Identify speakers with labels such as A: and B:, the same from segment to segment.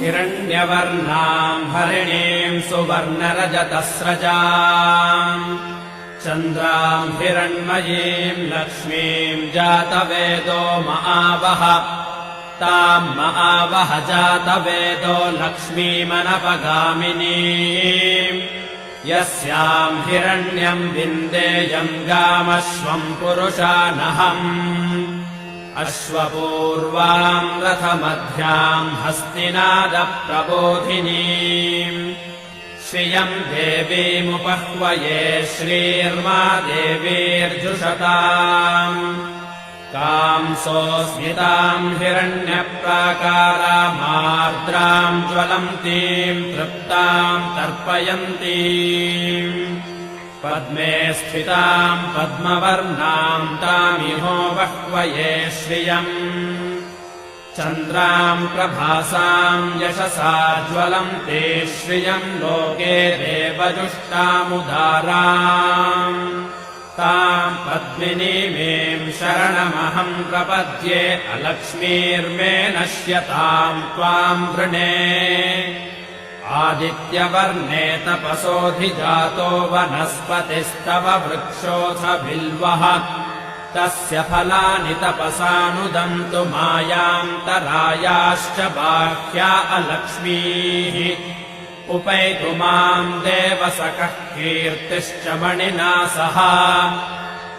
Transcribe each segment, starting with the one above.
A: हिरण्यवर्णाम् हरिणीम् सुवर्णरजतस्रजाम् चन्द्राम् हिरण्मयीम् लक्ष्मीम् जातवेदो महावह ताम् महावह जातवेदो लक्ष्मीमनपगामिनीम् यस्याम् हिरण्यम् विन्देयम् गामश्वम् पुरुषानहम् अश्वपूर्वाम् रथमध्याम् हस्तिनादप्रबोधिनीम् श्रियम् देवीमुपह्वये श्रीर्मा देवीर्जुषताम् कांसोऽस्मिताम् हिरण्यप्राकारामार्द्राम् ज्वलन्तीम् तृप्ताम् तर्पयन्तीम् पद्मे स्थिताम् पद्मवर्णाम् तामिहो बह्वये श्रियम् चन्द्राम् प्रभासाम् यशसा ज्वलन्ते श्रियम् लोके देवजुष्टामुदाराम् ताम् पद्मिनीमेम् शरणमहम् प्रपद्ये अलक्ष्मीर्मे नश्यताम् त्वाम् वृणे आदित्यवर्णे तपसोऽधिजातो वनस्पतिस्तव वृक्षोऽथ बिल्वः तस्य फलानि तपसानुदन्तु मायान्तरायाश्च बाह्या अलक्ष्मीः उपैतु माम् देवसखः कीर्तिश्च मणिना सह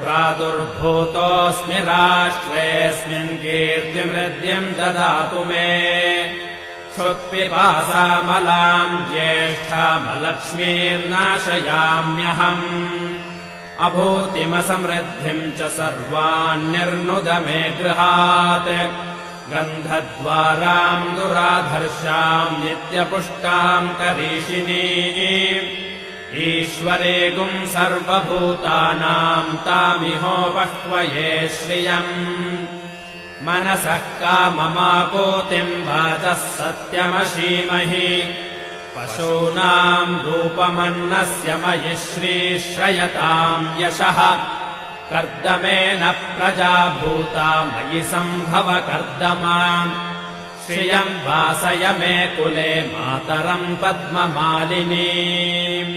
A: प्रादुर्भूतोऽस्मि राष्ट्रेऽस्मिन् कीर्तिमृद्धिम् ददातु मे क्षुत्पिपासामलाम् ज्येष्ठामलक्ष्मीर्नाशयाम्यहम् अभूतिमसमृद्धिम् च सर्वान्निर्नुद मे गृहात् गन्धद्वाराम् दुराधर्षाम् नित्यपुष्टाम् करीषिणीम् ईश्वरेगुम् सर्वभूतानाम् तामिहो बह्वये श्रियम् मनसः काममापूतिम् वाचः सत्यमशीमहि पशूनाम् रूपमन्नस्य मयि श्रीश्रयताम् यशः कर्दमेन प्रजा भूता मयि सम्भव कर्दमाम् श्रियम् वासय मे कुले मातरम् पद्ममालिनीम्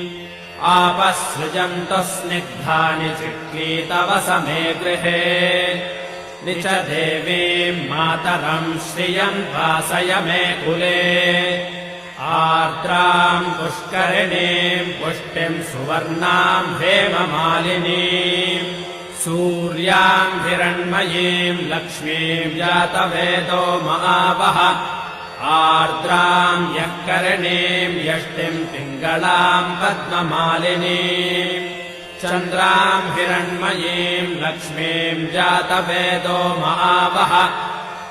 A: आपसृजन्तु स्निग्धानि चिक्लीतवस मे गृहे निच देवीम् मातरम् श्रियम् वासय मे कुले आर्द्राम् पुष्करिणीम् पुष्टिम् सुवर्णाम् हेममालिनीम् सूर्याम् हिरण्मयीम् लक्ष्मीम् जातवेदो महावह आर्द्राम् यःकरिणीम् यष्टिम् पिङ्गलाम् पद्ममालिनीम् चन्द्राम् हिरण्मयीम् लक्ष्मीम् जातवेदो महावह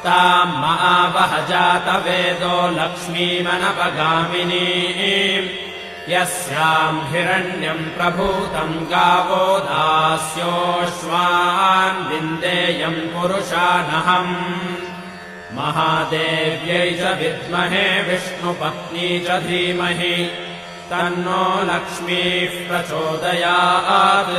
A: ताम् महावह जातवेदो लक्ष्मीमनपगामिनीम् यस्याम् हिरण्यम् प्रभूतम् गावो दास्योऽश्वान् विन्देयम् पुरुषानहम् महादेव्यै च विद्महे विष्णुपत्नी च धीमहि तन्नो लक्ष्मीः प्रचोदयात्।